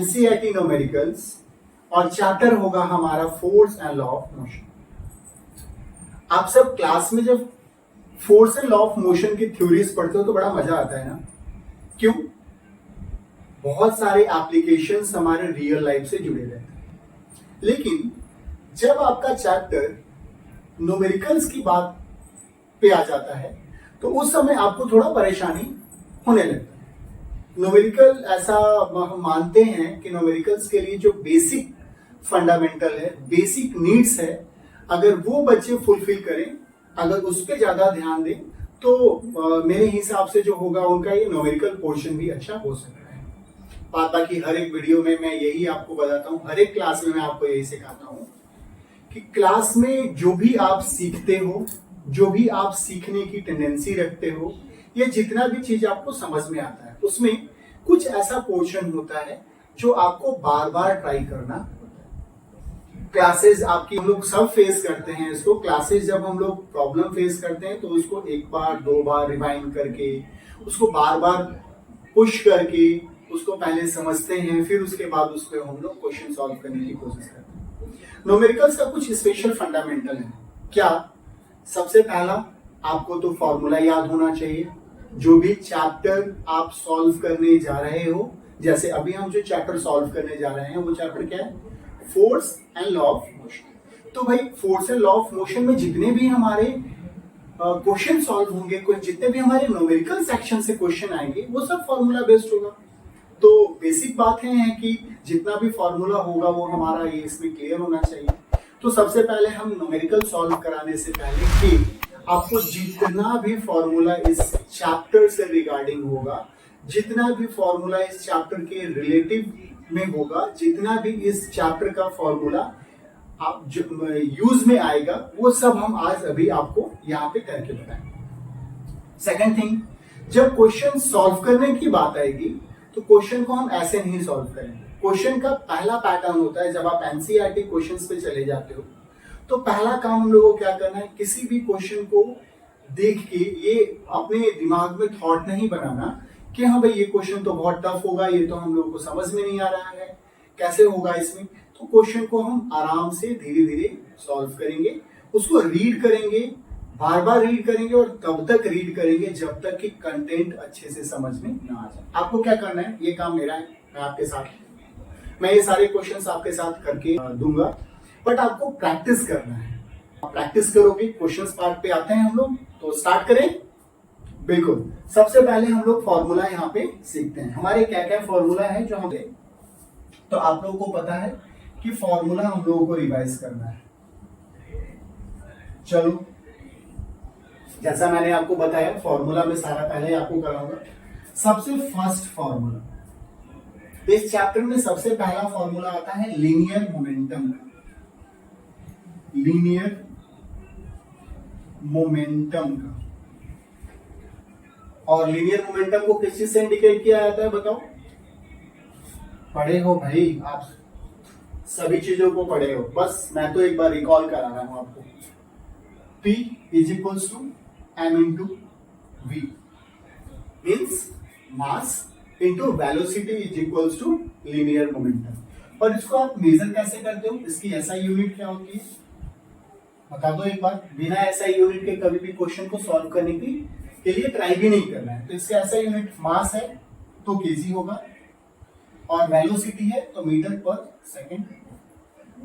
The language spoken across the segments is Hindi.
एनसीईआरटी न्यूमेरिकल्स और चैप्टर होगा हमारा force and law of motion. आप सब क्लास में जब force and law of motion की थ्योरीज पढ़ते हो तो बड़ा मजा आता है ना? क्यों? बहुत सारे एप्लीकेशंस हमारे रियल लाइफ से जुड़े रहते हैं, लेकिन जब आपका चैप्टर न्यूमेरिकल्स की बात पे आ जाता है तो उस समय आपको थोड़ा परेशानी होने लगता है। न्यूमेरिकल ऐसा हम मानते हैं कि न्यूमेरिकल्स के लिए जो बेसिक फंडामेंटल है, बेसिक नीड्स है, अगर वो बच्चे फुलफिल करें, अगर उस पर ज्यादा ध्यान दें तो मेरे हिसाब से जो होगा उनका ये न्यूमेरिकल पोर्शन भी अच्छा हो सकता है। बाकी हर एक वीडियो में मैं यही आपको बताता हूँ, हर एक क्लास में मैं आपको यही सिखाता हूँ कि क्लास में जो भी आप सीखते हो, जो भी आप सीखने की टेंडेंसी रखते हो, ये जितना भी चीज आपको समझ में आता है उसमें कुछ ऐसा पोर्शन होता है जो आपको बार बार ट्राई करना होता है। क्लासेस आपकी हम लोग सब फेस करते हैं इसको। क्लासेस जब हम लोग प्रॉब्लम फेस करते हैं तो उसको एक बार दो बार रिवाइंड करके, उसको बार बार पुश करके उसको पहले समझते हैं, फिर उसके बाद उस पर हम लोग क्वेश्चन सॉल्व करने की कोशिश करते हैं। न्यूमेरिकल्स का कुछ स्पेशल फंडामेंटल है। क्या? सबसे पहला आपको तो फॉर्मूला याद होना चाहिए। जो भी चैप्टर आप सॉल्व करने जा रहे हो, जैसे अभी हम जो चैप्टर सॉल्व करने जा रहे हैं वो चैप्टर क्या है? Force and law of motion. तो भाई force and law of motion में जितने भी हमारे क्वेश्चन सॉल्व होंगे, जितने भी हमारे न्यूमेरिकल सेक्शन से क्वेश्चन आएंगे, वो सब फॉर्मूला बेस्ड होगा। तो बेसिक बात है कि जितना भी फॉर्मूला होगा वो हमारा ये इसमें क्लियर होना चाहिए। तो सबसे पहले हम न्यूमेरिकल सॉल्व कराने से पहले कि आपको जितना भी फॉर्मूला इस चैप्टर से रिगार्डिंग होगा, जितना भी फॉर्मूला इस चैप्टर के रिलेटिव में होगा, जितना भी इस चैप्टर का फॉर्मूला आप यूज में आएगा, वो सब हम आज अभी आपको यहाँ पे करके बताएंगे। सेकंड थिंग, जब क्वेश्चन सॉल्व करने की बात आएगी तो क्वेश्चन को हम ऐसे नहीं सॉल्व करेंगे। क्वेश्चन का पहला पैटर्न होता है, जब आप एनसीईआरटी क्वेश्चंस पे चले जाते हो तो पहला काम हम लोगों को क्या करना है, किसी भी क्वेश्चन को देख के ये अपने दिमाग में थॉट नहीं बनाना कि हाँ भाई ये क्वेश्चन तो बहुत टफ होगा, ये तो हम लोगों को समझ में नहीं आ रहा है, कैसे होगा इसमें। तो क्वेश्चन को हम आराम से धीरे धीरे सॉल्व करेंगे, उसको रीड करेंगे, बार बार रीड करेंगे और तब तक रीड करेंगे जब तक कि कंटेंट अच्छे से समझ में ना आ जाए। आपको क्या करना है, ये काम मेरा है, मैं आपके साथ, मैं ये सारे क्वेश्चंस आपके साथ करके दूंगा, बट आपको प्रैक्टिस करना है। आप प्रैक्टिस करोगे, क्वेश्चंस पार्ट पे आते हैं हम लोग, तो स्टार्ट करें। बिल्कुल, सबसे पहले हम लोग फॉर्मूला यहाँ पे सीखते हैं। हमारे क्या क्या फॉर्मूला है जो हम, तो आप लोगों को पता है कि फॉर्मूला हम लोगों को रिवाइज करना है। चलो, जैसा मैंने आपको बताया फॉर्मूला में सारा पहले आपको कराऊंगा। सबसे फर्स्ट फॉर्मूला इस चैप्टर में सबसे पहला फॉर्मूला आता है लीनियर मोमेंटम का। लीनियर मोमेंटम का, और लीनियर मोमेंटम को किस चीज से इंडिकेट किया जाता है बताओ? पढ़े हो भाई आप, सभी चीजों को पढ़े हो, बस मैं तो एक बार रिकॉल करा रहा हूं आपको। P is equals to m into v, means mass into velocity is equals to linear momentum. और इसको आप मेजर कैसे करते हो, इसकी एसआई यूनिट क्या होती है बता दो एक बार। बिना एसआई यूनिट के कभी भी क्वेश्चन को सॉल्व करने के लिए ट्राई भी नहीं करना है। तो इसका एसआई यूनिट मास है तो केजी होगा, और वेलोसिटी है तो मीटर पर सेकेंड।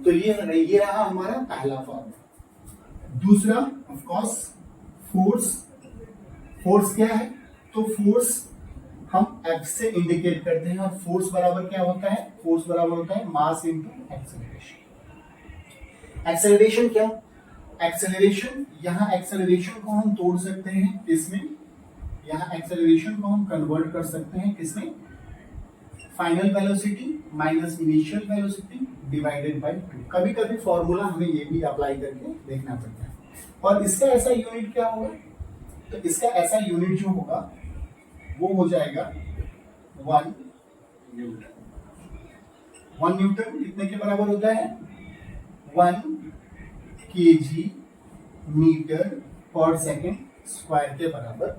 तो ये रहा हमारा पहला फॉर्मूला। दूसरा ऑफ कोर्स फोर्स। फोर्स क्या है, तो फोर्स हम F से इंडिकेट करते हैं, और फोर्स बराबर क्या होता है, फोर्स बराबर होता है मास इंटू एक्सेलरेशन। एक्सेलरेशन क्या, एक्सेलरेशन, यहाँ एक्सेलरेशन को हम तोड़ सकते हैं इसमें, यहाँ एक्सेलरेशन को हम कन्वर्ट कर सकते हैं किसमें, final velocity minus initial velocity divided by 2। कभी कभी फॉर्मूला हमें ये भी अप्लाई करके देखना पड़ता है। और इसका ऐसा यूनिट क्या होगा, तो इसका ऐसा यूनिट जो होगा वो हो जाएगा 1 न्यूटन। 1 न्यूटन कितने के बराबर होता है, 1 KG metre per second square के बराबर।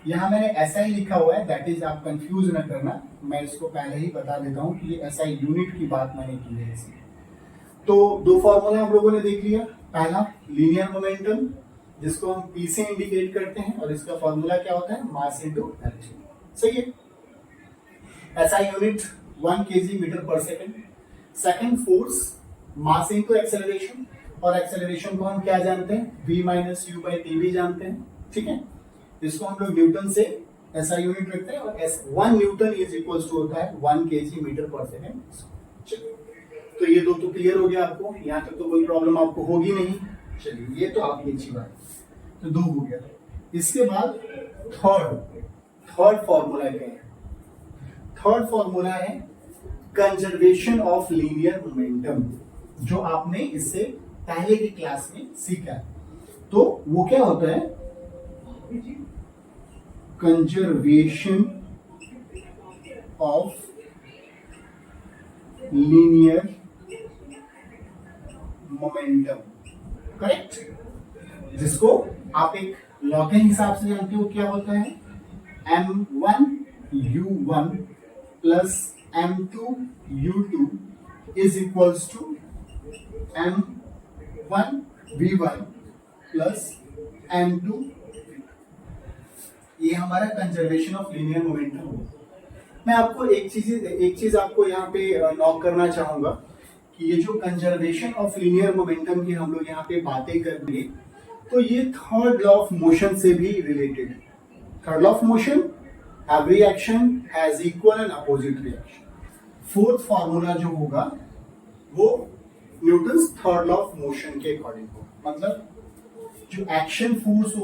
यहाँ मैंने SI लिखा हुआ है, दैट इज आप कंफ्यूज ना करना, मैं इसको पहले ही बता देता हूँ कि ये SI यूनिट की बात मैंने की है इसमें। तो दो फॉर्मूला हम लोगों ने देख लिया, पहला लीनियर मोमेंटम जिसको हम P से इंडिकेट करते हैं, और इसका फॉर्मूला क्या होता है, मास इनटू एनर्जी, सही है। SI unit 1 kg metre per second. Second force mass into acceleration, और एक्सेलरेशन को हम क्या जानते हैं, v minus you by T भी जानते हैं, ठीक है। इसको हम लोग न्यूटन से SI यूनिट रखते हैं, और 1 न्यूटन इज इक्वल टू होता है 1 kg मीटर पर सेकेंड। चलिए, तो ये दो तो क्लियर हो गया आपको, यहाँ तक तो कोई प्रॉब्लम आपको होगी नहीं। चलिए, ये तो आपकी अच्छी बात है, तो दो हो गया। इसके बाद थर्ड फॉर्मूला क्या है, थर्ड फॉर्मूला है कंजर्वेशन ऑफ लीनियर मोमेंटम, जो आपने इससे पहले की क्लास में सीखा है। तो वो क्या होता है, conservation of linear momentum, correct, जिसको आप एक लॉ के हिसाब से जानते हो, क्या होता है, m1u1 plus m2u2 is equals to m1v1 plus m2। ये हमारा कंजर्वेशन ऑफ लीनियर मोमेंटम है। मैं आपको एक चीज आपको यहाँ पे नोट करना चाहूंगा कि ये जो कंजर्वेशन ऑफ लीनियर मोमेंटम की हम लोग यहाँ पे बातें कर रहे हैं, तो ये थर्ड लॉ ऑफ मोशन से भी रिलेटेड है। Third law of motion, every action has equal and opposite reaction. Fourth formula जो होगा वो Newton's third law of motion के अकॉर्डिंग होगा, मतलब जो एक्शन फोर्स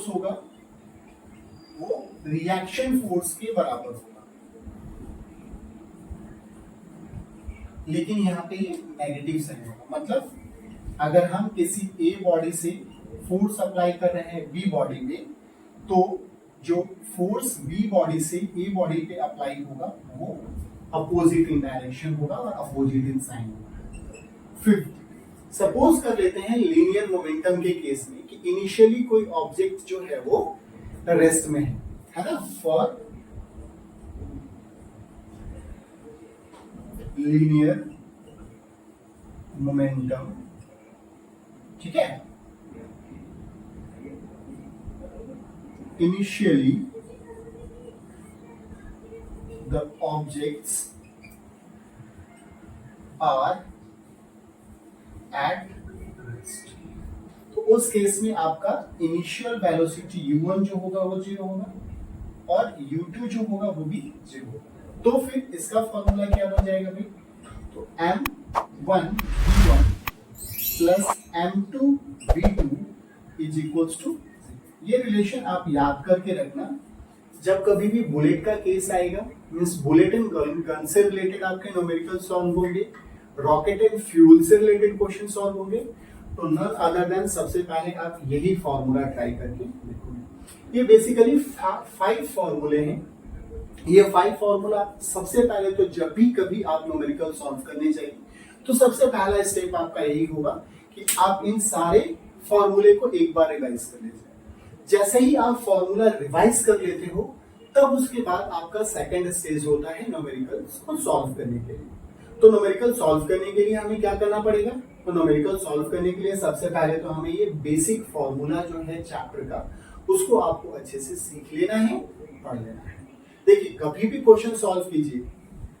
होगा वो रिएक्शन फोर्स के बराबर होगा, लेकिन यहाँ पे ये नेगेटिव साइन होगा। मतलब अगर हम किसी ए बॉडी से फोर्स अप्लाई कर रहे हैं बी बॉडी में, तो जो फोर्स बी बॉडी से ए बॉडी पे अप्लाई होगा वो अपोजिट इन डायरेक्शन होगा और अपोजिट इन साइन होगा। फिफ्थ, सपोज कर लेते हैं लीनियर मोमेंटम के केस में कि इनिशियली कोई ऑब्जेक्ट जो है वो रेस्ट में है ना, फॉर लीनियर मोमेंटम, ठीक है। Initially the objects are at rest, तो उस केस में आपका इनिशियल वेलोसिटी u1 जो होगा वो 0 होगा और u2 जो होगा वो भी 0 होगा। तो फिर इसका फॉर्मूला क्या बन जाएगा भाई, तो m1v1 plus m2v2 is equals to, ये रिलेशन आप याद करके रखना। जब कभी भी बुलेट का केस आएगा, मींस बुलेट एंड गन से रिलेटेड आपके न्यूमेरिकल सॉल्व होंगे, रॉकेट एंड फ्यूल से रिलेटेड क्वेश्चन सॉल्व होंगे, तो नन अदर देन सबसे पहले आप यही फॉर्मूला ट्राई करके देखोगे। ये बेसिकली 5 फॉर्मूले हैं। ये 5 फॉर्मूला सबसे पहले तो जब भी कभी आप न्यूमेरिकल सॉल्व करने चाहिए, तो सबसे पहला स्टेप आपका यही होगा कि आप इन सारे फॉर्मूले को एक बार रिवाइज कर लीजिए। जैसे ही आप फॉर्मूला रिवाइज कर लेते हो, तब उसके बाद आपका सेकंड स्टेज होता है न्यूमेरिकल को सॉल्व करने के लिए। तो न्यूमेरिकल सॉल्व करने के लिए हमें क्या करना पड़ेगा, तो न्यूमेरिकल सॉल्व करने के लिए सबसे पहले तो हमें ये बेसिक फॉर्मूला जो है चैप्टर का, उसको आपको अच्छे से सीख लेना है, पढ़ लेना है। देखिए, कभी भी क्वेश्चन सॉल्व कीजिए,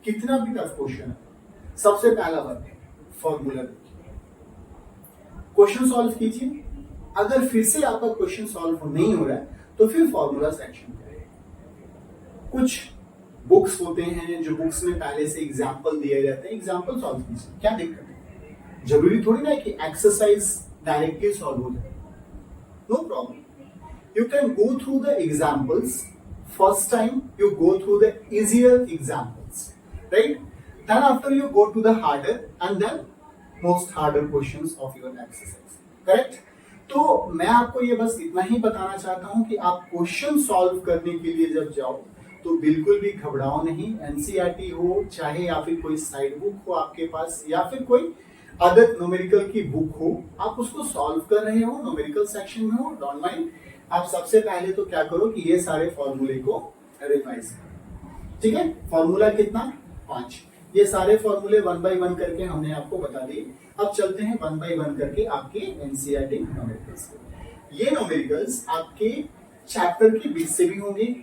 कितना भी टफ क्वेश्चन है, सबसे पहला वर्क है फॉर्मूला। क्वेश्चन सॉल्व कीजिए, अगर फिर से आपका क्वेश्चन सॉल्व नहीं हो रहा है तो फिर फॉर्मूला सेक्शन करें। कुछ बुक्स होते हैं जो बुक्स में पहले से एग्जांपल दिए जाते हैं, एग्जांपल सॉल्व कीजिए, क्या दिक्कत है। जरूरी थोड़ी ना कि एक्सरसाइज डायरेक्टली सॉल्व हो जाए, no problem, you can go through the examples. First time you go through the easier examples, right? Then after you go to the harder and then most harder questions of your exercise, correct? तो मैं आपको ये बस इतना ही बताना चाहता हूं कि आप क्वेश्चन सॉल्व करने के लिए जब जाओ तो बिल्कुल भी घबराओ नहीं। एनसीईआरटी हो चाहे या फिर कोई साइड बुक हो आपके पास या फिर कोई अदर न्यूमेरिकल की बुक हो, आप उसको सॉल्व कर रहे हो, न्यूमेरिकल सेक्शन में हो, डोंट माइंड, आप सबसे पहले तो क्या करो कि ये सारे फॉर्मूले को रिवाइज करो। ठीक है, फॉर्मूला कितना, 5। ये सारे फॉर्मूले 1 बाय 1 करके हमने आपको बता दिए। अब चलते हैं 1 बाय 1 करके आपके एनसीईआरटी न्यूमेरिकल्स। ये न्यूमेरिकल्स आपके चैप्टर के बीच से भी होंगे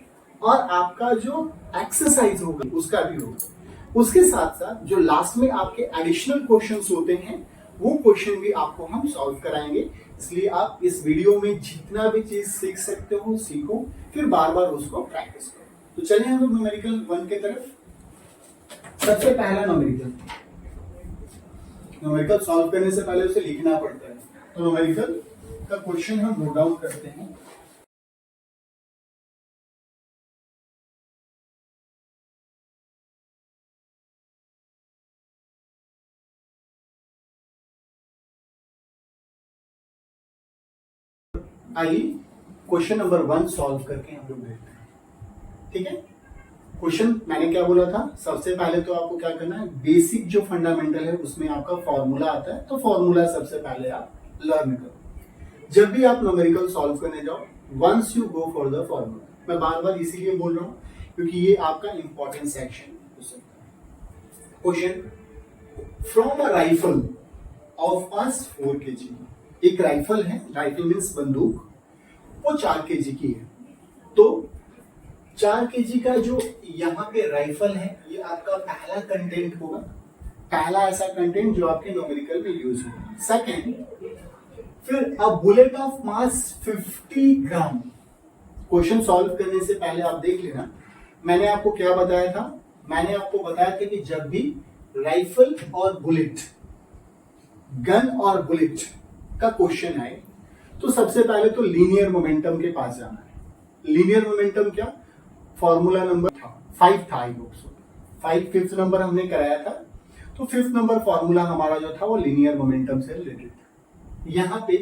और आपका जो एक्सरसाइज होगा उसका भी होगा। उसके साथ साथ जो लास्ट में आपके एडिशनल क्वेश्चंस होते हैं वो क्वेश्चन भी आपको हम सॉल्व कराएंगे। इसलिए आप इस वीडियो में जितना भी चीज सीख सकते हो सीखो, फिर बार बार उसको प्रैक्टिस करो। तो चलिए हम लोग न्यूमेरिकल 1 के तरफ। सबसे पहला न्यूमेरिकल सॉल्व करने से पहले उसे लिखना पड़ता है, तो न्यूमेरिकल का क्वेश्चन हम नोट डाउन करते हैं। आइए क्वेश्चन नंबर 1 सॉल्व करके हम लोग देखते हैं। ठीक है, क्वेश्चन मैंने क्या बोला था, सबसे पहले तो आपको क्या करना है, बेसिक जो फंडामेंटल है उसमें आपका फॉर्मूला आता है, तो फॉर्मूला सबसे पहले आप लर्न करो। जब भी आप न्यूमेरिकल सॉल्व करने जाओ, once you go for the formula, मैं बार बार इसीलिए बोल रहा हूं क्योंकि ये आपका इंपॉर्टेंट सेक्शन हो सकता है। Question, from a rifle of mass 4 kg, एक राइफल है, राइफल मीन्स बंदूक, वो 4 kg की है। तो 4 kg का जो यहाँ पे राइफल है, ये आपका पहला कंटेंट होगा, पहला ऐसा कंटेंट जो आपके न्यूमेरिकल में यूज होगा। सेकेंड, फिर a bullet of mass 50 gram. Question solve करने से पहले आप देख लेना, मैंने आपको क्या बताया था, मैंने आपको बताया था कि जब भी राइफल और बुलेट, गन और बुलेट का क्वेश्चन आए तो सबसे पहले तो लीनियर मोमेंटम के पास जाना है। लीनियर मोमेंटम क्या, फॉर्मूला नंबर 5 था, I hope so 5th number हमने कराया था, तो 5th नंबर फॉर्मूला हमारा जो था वो लीनियर मोमेंटम से रिलेटेड था। यहाँ पे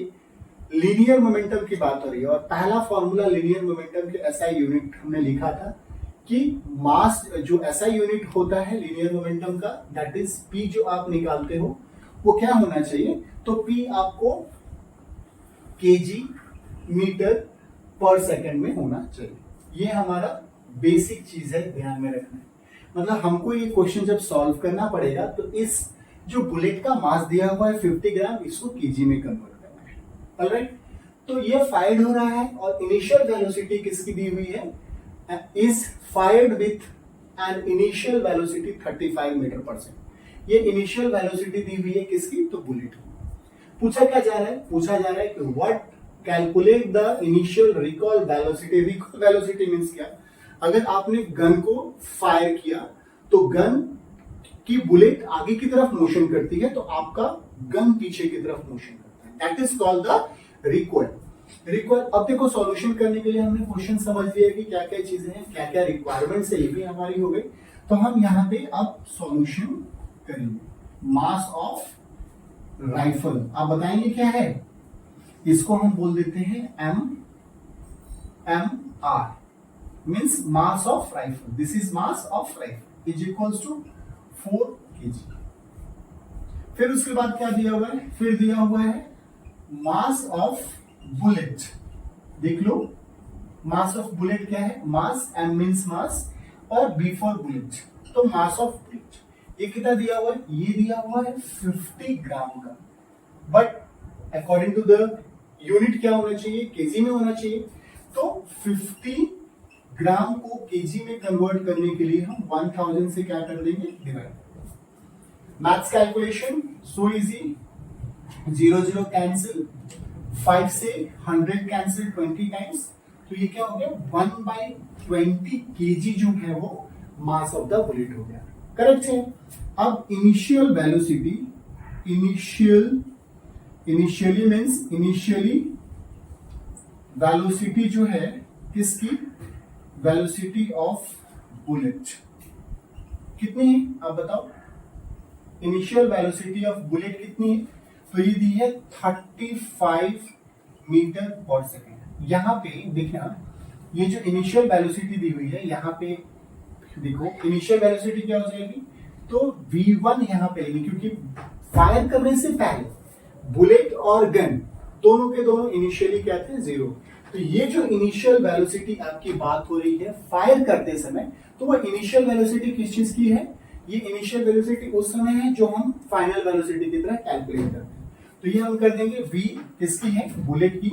लीनियर मोमेंटम की बात हो रही है और पहला फॉर्मूला लीनियर मोमेंटम के एसआई यूनिट हमने लिखा था कि मास जो एसआई यूनिट होता है लीनियर मोमेंटम का, दैट इज पी, जो आप निकालते हो वो क्या होना चाहिए, तो पी आपको केजी मीटर पर सेकंड में होना चाहिए। ये हमारा बेसिक चीज है, ध्यान में रखना है। मतलब हमको ये क्वेश्चन जब सॉल्व करना पड़ेगा तो इस जो बुलेट का मास दिया हुआ है 50 ग्राम, इसको केजी में कन्वर्ट करना है। ऑलराइट, तो ये फायर्ड हो रहा है और इनिशियल वेलोसिटी किसकी दी हुई है, is fired with an initial velocity 35 metre पर सेकंड। ये इनिशियल वेलोसिटी दी हुई है किसकी, तो बुलेट। पूछा क्या जा रहा है, पूछा जा रहा है कि what calculate the initial recall velocity. Recall velocity means क्या, अगर आपने गन को फायर किया तो गन की बुलेट आगे की तरफ मोशन करती है, तो आपका गन पीछे की तरफ मोशन करता है, that is called the recoil. Recoil, अब देखो सॉल्यूशन करने के लिए हमने क्वेश्चन समझ लिया कि क्या क्या चीजें हैं, क्या क्या रिक्वायरमेंट्स है, ये भी हमारी हो गई। तो हम यहाँ पे अब सॉल्यूशन करेंगे। मास ऑफ राइफल आप बताएंगे क्या है, इसको हम बोल देते हैं M R, means mass of rifle. This is mass of rifle is equals to 4 kg। फिर उसके बाद क्या दिया हुआ है, फिर दिया हुआ है मास ऑफ बुलेट। देख लो मास ऑफ बुलेट क्या है, मास, एम मीन्स मास और बी फॉर बुलेट, तो मास ऑफ बुलेट। ये कितना दिया हुआ है, ये दिया हुआ है 50 ग्राम का, but according to the unit क्या होना चाहिए, केजी में होना चाहिए। तो 50 ग्राम को केजी में कन्वर्ट करने के लिए हम 1000 से क्या कर देंगे, divide. Maths calculation so easy, 0 0 cancel, 5 से 100 कैंसिल 20 टाइम्स, तो ये क्या हो गया 1/20 केजी जो है वो मास ऑफ द बुलेट हो गया। करेक्ट है। अब initial velocity, initially means initially velocity जो है किसकी, वेलोसिटी ऑफ बुलेट कितनी है आप बताओ, इनिशियल वेलोसिटी ऑफ बुलेट कितनी है, तो ये दी है 35 मीटर पर सेकेंड। यहां पे देखना, ये जो इनिशियल वेलोसिटी दी हुई है, यहां पे देखो इनिशियल वेलोसिटी क्या हो जाएगी, तो v1 यहां पे लेंगे क्योंकि फायर करने से पहले बुलेट और गन दोनों के दोनों इनिशियली क्या थे, 0। तो ये जो इनिशियल वेलोसिटी आपकी बात हो रही है फायर करते समय, तो वो इनिशियल वेलोसिटी किस चीज की है, ये इनिशियल वेलोसिटी उस समय है जो हम फाइनल वेलोसिटी की तरह कैलकुलेट करते हैं। तो ये हम कर देंगे v किसकी है, बुलेट की।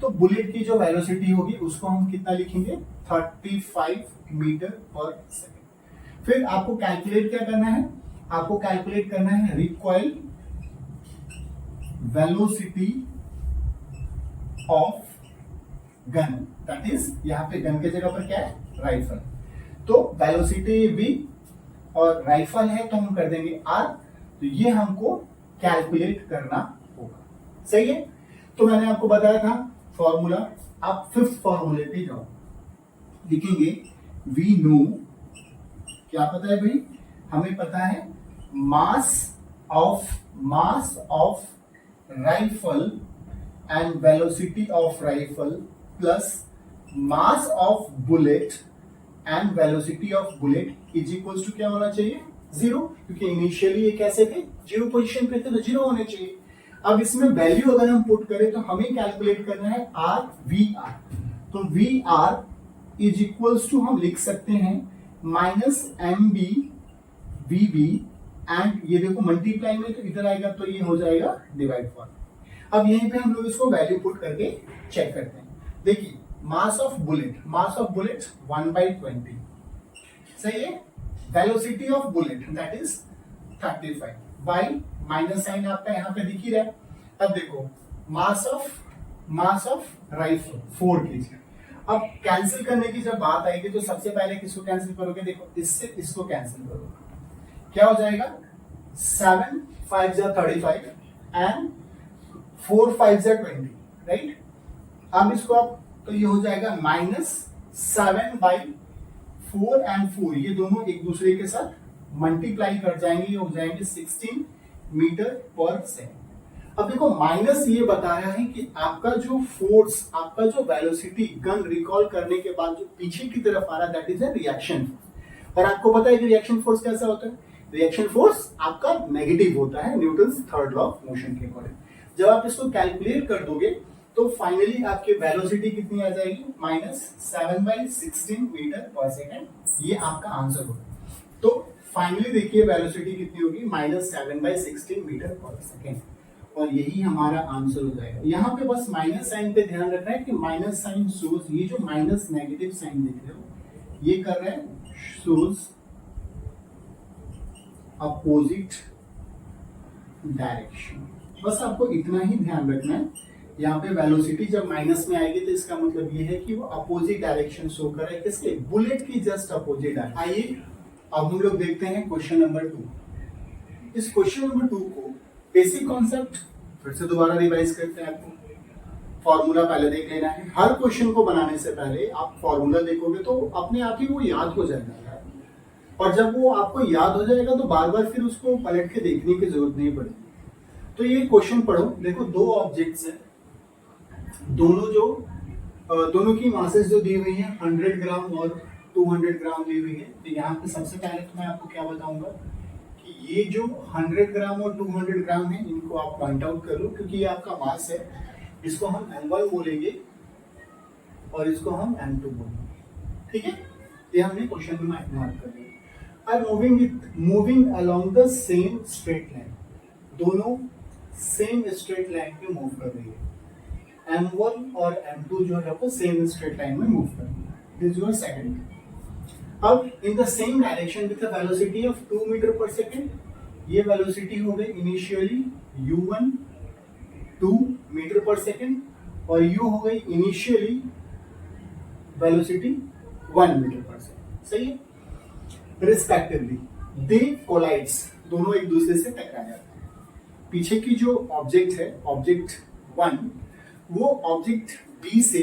तो बुलेट की जो वेलोसिटी होगी उसको हम कितना लिखेंगे, 35 मीटर पर सेकेंड। फिर आपको कैलकुलेट क्या करना है, आपको कैलकुलेट करना है recoil velocity of gun, that is यहां पे गन के जगह पर क्या है, राइफल। तो वेलोसिटी v और राइफल है तो हम कर देंगे r। तो ये हमको कैलकुलेट करना होगा, सही है। तो मैंने आपको बताया था फॉर्मूला, आप 5th फॉर्मूले पे जाओ, लिखेंगे वी नो, क्या पता है भाई, हमें पता है mass of rifle and velocity of rifle plus mass of bullet and velocity of bullet is equals to क्या होना चाहिए, 0, क्योंकि इनिशियली ये कैसे थे, 0 पोजीशन पे थे, तो 0 होने चाहिए। अब इसमें वैल्यू अगर हम पुट करें तो हमें कैलकुलेट करना है आर वी आर। तो V R is equals to हम लिख सकते हैं minus M B V B, and ये देखो मल्टीप्लाई में तो इधर आएगा तो ये हो जाएगा डिवाइड फॉर। अब यहीं पे हम लोग इसको वैल्यू पुट करके चेक करते हैं। देखिए मास ऑफ बुलेट 1/20, सही है। Velocity of bullet that is 35 by minus sign आपका यहाँ पे दिख ही रहा है। अब देखो मास ऑफ राइफल 4 kg। अब कैंसिल करने की जब बात आएगी तो सबसे पहले किसको कैंसिल करोगे, देखो इससे इसको कैंसिल करोगे, क्या हो जाएगा 7 5 जा 35 एंड 4 5 जा 20, राइट। अब इसको आप तो ये हो जाएगा -7/4 एंड 4, ये दोनों एक दूसरे के साथ मल्टीप्लाई कर जाएंगे, ये हो जाएंगे 16 मीटर पर सेकेंड। अब देखो माइनस ये बता रहा है कि आपका जो फोर्स, आपका जो वेलोसिटी गन रिकॉल करने के बाद जो पीछे की तरफ आ रहा है दैट इज अ रिएक्शन। और आपको पता है कि रिएक्शन फोर्स कैसा होता है, रिएक्शन फोर्स आपका नेगेटिव होता है Newton's third law of motion के अकॉर्डिंग। जब आप इसको कैलकुलेट कर दोगे तो फाइनली आपकी वेलोसिटी कितनी आ जाएगी, -7/16 मीटर पर सेकेंड, ये आपका आंसर होगा। तो फाइनली देखिए वेलोसिटी कितनी होगी, -7/16 मीटर पर सेकेंड, और यही हमारा आंसर हो जाएगा। यहाँ पे बस माइनस साइन पे ध्यान रखना है कि माइनस साइन शोज, ये जो माइनस नेगेटिव साइन देख रहे हो ये कर रहे हैं शोज अपोजिट डायरेक्शन। बस आपको इतना ही ध्यान रखना है। यहाँ पे वेलोसिटी जब माइनस में आएगी तो इसका मतलब ये है कि वो अपोजिट डायरेक्शन शो कर रहा है, किसके, बुलेट की जस्ट अपोजिट डायरेक्शन। आइए अब हम लोग देखते हैं क्वेश्चन नंबर 2। इस क्वेश्चन नंबर 2 को बेसिक कॉन्सेप्ट फिर से दोबारा रिवाइज करते हैं। आपको फॉर्मूला पहले देख लेना है। हर क्वेश्चन को बनाने से पहले आप फॉर्मूला देखोगे तो अपने आप ही वो याद हो जाएगा, और जब वो आपको याद हो जाएगा तो बार बार फिर उसको पलट के देखने की जरूरत नहीं पड़ेगी। तो ये क्वेश्चन पढ़ो, देखो 2 ऑब्जेक्ट्स हैं, दोनों की मासेस जो दी हुई है 100 ग्राम और 200 ग्राम दी हुई है। तो यहाँ पे सबसे पहले तो मैं आपको क्या बताऊंगा कि ये जो 100 ग्राम और 200 ग्राम है इनको आप पॉइंट आउट कर लो, क्योंकि ये आपका मास है। इसको हम M1 बोलेंगे और इसको हम M2 बोलेंगे, ठीक है। ये हमने क्वेश्चन में मार्क कर लिया। अब moving along the same straight line, दोनों सेम स्ट्रेट लाइन पे मूव कर रही है। M1 और M2 जो है वो सेम स्ट्रेट लाइन में मूव कर रही है। This is your second. अब in the same direction with a velocity of 2 metre per second, ये वेलोसिटी हो गई initially u1 2 metre per second, और u हो गई initially velocity 1 metre per second, सही है। रिस्पेक्टिवली दे कोलाइड्स, दोनों एक दूसरे से टकरा जाते हैं। पीछे की जो ऑब्जेक्ट है, ऑब्जेक्ट 1, वो ऑब्जेक्ट बी से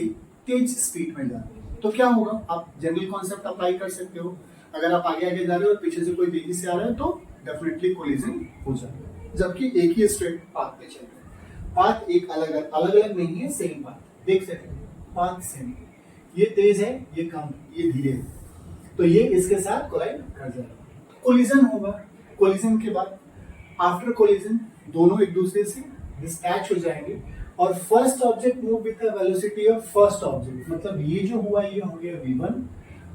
तेज स्पीड में जाती है। तो क्या होगा, आप जनरल कॉन्सेप्ट अप्लाई कर सकते हो। अगर आप आगे आगे जा रहे हो और पीछे से कोई तेजी से आ रहा है तो डेफिनेटली कोलिजन हो जाएगा, जबकि एक ही स्ट्रेट पाथ पे चल रहे हैं। पाथ एक अलग अलग नहीं है, सेम पाथ, देख सकते हो पाथ सेम। ये तेज है, ये कम, ये धीरे है, तो ये इसके साथ कोलाइड कर जाएगा, कोलिजन होगा। कोलिजन के बाद आफ्टर कोलिजन दोनों एक दूसरे से डिस्टैच हो जाएंगे और first object move with the velocity of first object, मतलब ये जो हुआ ये हो गया v1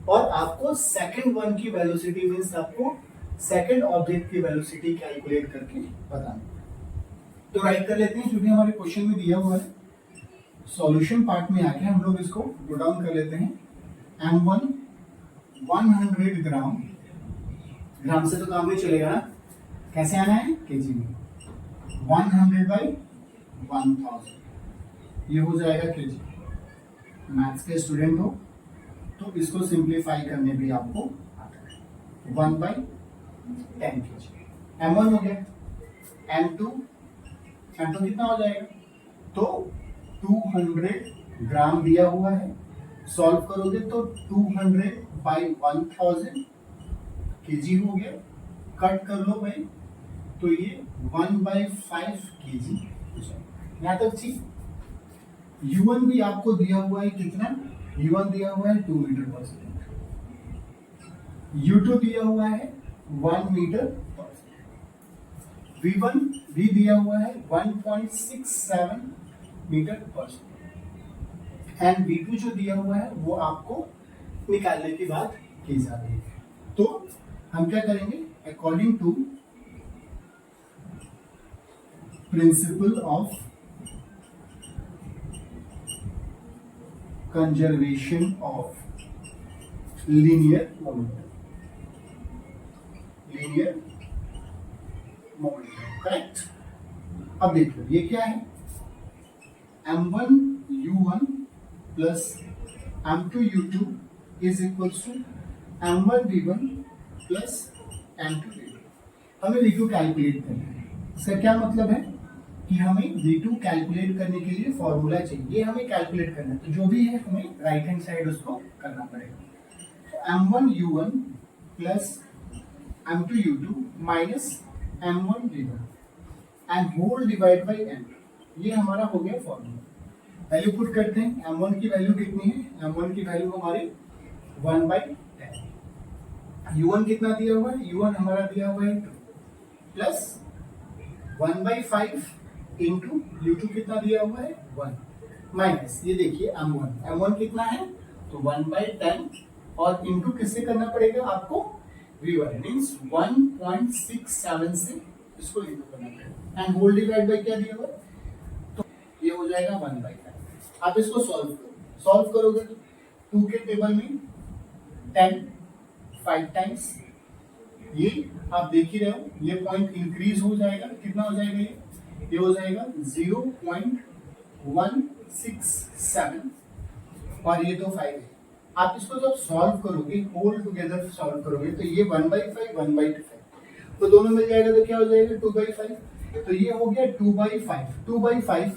और आपको सेकंड वन की वेलोसिटी मींस आपको सेकंड ऑब्जेक्ट की वेलोसिटी कैलकुलेट करके बताना। तो राइट कर लेते हैं, क्योंकि हमारे क्वेश्चन में दिया हुआ है। सॉल्यूशन पार्ट में आके हम लोग इसको पुट डाउन कर लेते हैं। m1 100 ग्राम, ग्राम से तो काम नहीं चलेगा ना, कैसे आना है केजी में, 100 बाई 1000 ये हो जाएगा केजी। मैथ्स के स्टूडेंट हो तो इसको सिंप्लीफाई करने भी आपको आता है। 1 बाई 10 केजी m1 हो गया। m2 कितना हो जाएगा, तो 200 ग्राम दिया हुआ है, सॉल्व करोगे तो 200 बाई 1000 केजी हो गया, कट कर लो भाई तो ये 1/5 केजी हो जाएगा। यहाँ तक ठीक। U1 भी आपको दिया हुआ है कितना, U1 दिया हुआ है 2 मीटर पर सेकेंड, U2 दिया हुआ है 1 मीटर पर सेकेंड, V1 भी दिया हुआ है 1.67 metre per second and V2 जो दिया हुआ है वो आपको निकालने की बात की जा रही है। तो हम क्या करेंगे, according to principle of conservation of linear momentum, correct. अब देखो ये क्या है, m1 u1 plus m2 u2 is equals to m1 v1 plus m2 v2। हमें v2 कैलकुलेट करना है। इसका क्या मतलब है कि हमें v2 कैलकुलेट करने के लिए फॉर्मूला चाहिए, ये हमें कैलकुलेट करना है। तो जो भी है हमें राइट हैंड साइड उसको करना पड़ेगा। तो m1 u1 plus m2 u2 minus m1 v1 and whole divide by m, ये हमारा हो गया फॉर्मूला। वैल्यू पुट करते हैं, m1 की वैल्यू कितनी है, m1 की वैल्यू हमारी 1/10, u1 कितना दिया हुआ है, u1 हमारा दिया हुआ है 2 प्लस 1/5 इंटू u2 कितना दिया हुआ है 1 माइनस ये देखिए m1 कितना है तो 1/10 और इंटू किससे करना पड़ेगा आपको, v1 मींस 1.67 से इसको इंटू करना पड़ेगा एंड होल डिवाइड बाय क्या दिया हुआ है, तो ये हो जाएगा 1/10। आप इसको सॉल्व करोगे तो 2 के टेबल में 10 5 टाइम्स, ये आप देख ही रहे हो, ये पॉइंट इंक्रीज हो जाएगा, कितना हो जाएगा ये हो जाएगा 0.167 और ये तो 5 है। आप इसको जब सॉल्व करोगे, होल टुगेदर सॉल्व करोगे तो ये 1/5 1/5 तो दोनों मिल जाएगा तो क्या हो जाएगा 2/5, तो ये हो गया 2/5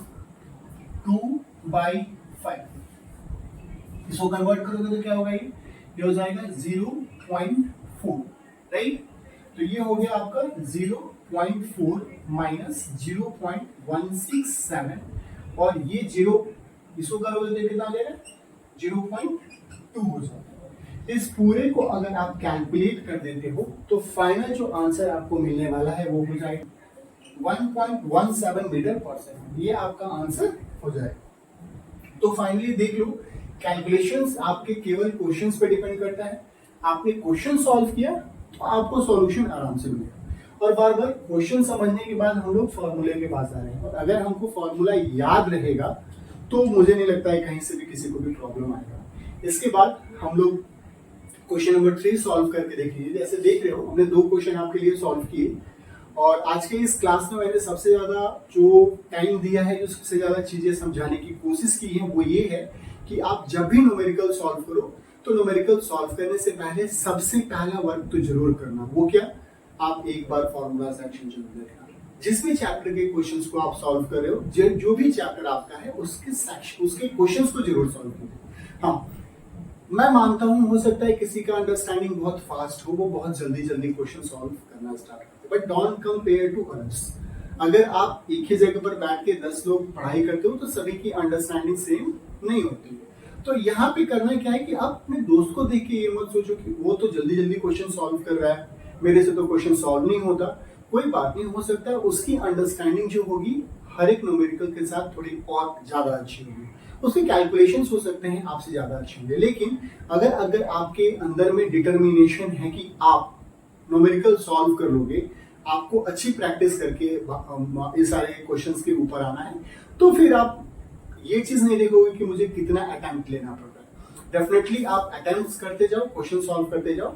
इसको कन्वर्ट करोगे तो क्या होगा, ये हो जाएगा 0.4, राइट। तो ये हो गया आपका 0.4 माइनस 0.167 और ये 0 इसको करोगे तो कितना आ जाएगा 0.2 हो जाएगा। इस पूरे को अगर आप कैलकुलेट कर देते हो तो फाइनल जो आंसर आपको मिलने वाला है वो हो जाएगा 1.17 मीटर पर सेकंड, ये आपका आंसर हो जाएगा। तो फाइनली देख लो, कैलकुलेशंस आपके केवल क्वेश्चंस पे डिपेंड करता है। आपने क्वेश्चन सॉल्व किया तो आपको सॉल्यूशन आराम से मिलेगा और बार बार क्वेश्चन समझने के बाद हम लोग फॉर्मूले के पास आ रहे हैं और अगर हमको फॉर्मूला याद रहेगा तो मुझे नहीं लगता है कहीं से भी किसी को भी प्रॉब्लम आएगा। इसके बाद हम लोग क्वेश्चन नंबर 3 सॉल्व करके देखिए। जैसे देख रहे हो हमने 2 क्वेश्चन आपके लिए सॉल्व किए और आज के इस क्लास में मैंने सबसे ज्यादा जो टाइम दिया है, जो सबसे ज्यादा चीजें समझाने की कोशिश की है वो ये है कि आप जब भी न्यूमेरिकल सॉल्व करो तो न्यूमेरिकल सॉल्व करने से पहले सबसे पहला वर्क तो जरूर करना, वो क्या, आप एक बार फॉर्मूला सेक्शन जरूर देखना। जिस भी चैप्टर के क्वेश्चंस को आप सॉल्व कर रहे हो, जो भी चैप्टर आपका है उसके सेक्शन उसके क्वेश्चंस को जरूर सॉल्व कीजिए। हाँ, मैं मानता हूँ हो सकता है किसी का अंडरस्टैंडिंग बहुत फास्ट हो, वो बहुत जल्दी क्वेश्चन सॉल्व करना स्टार्ट करते, but don't compare to others. अगर आप एक ही जगह पर बैठ के 10 लोग पढ़ाई करते हो तो सभी की अंडरस्टैंडिंग सेम नहीं होती है। तो यहाँ पे करना क्या है कि आप अपने दोस्त को देख के ये मत सोचो कि वो तो जल्दी क्वेश्चन सॉल्व कर रहा है, मेरे से तो क्वेश्चन सॉल्व नहीं होता। कोई बात नहीं, हो सकता है उसकी अंडरस्टैंडिंग जो होगी हर एक न्यूमेरिकल के साथ थोड़ी और ज्यादा अच्छी होगी, उसके कैलकुलेशंस हो सकते हैं आपसे ज्यादा अच्छे होंगे। लेकिन अगर अगर आपके अंदर में डिटर्मिनेशन है कि आप न्यूमेरिकल सॉल्व कर लोगे, आपको अच्छी प्रैक्टिस करके ये सारे क्वेश्चंस के ऊपर आना है, तो फिर आप ये चीज नहीं देखोगे कि मुझे कितना अटेम्प्ट लेना पड़ता है। डेफिनेटली आप अटेम्प्ट्स करते जाओ, क्वेश्चन सॉल्व करते जाओ,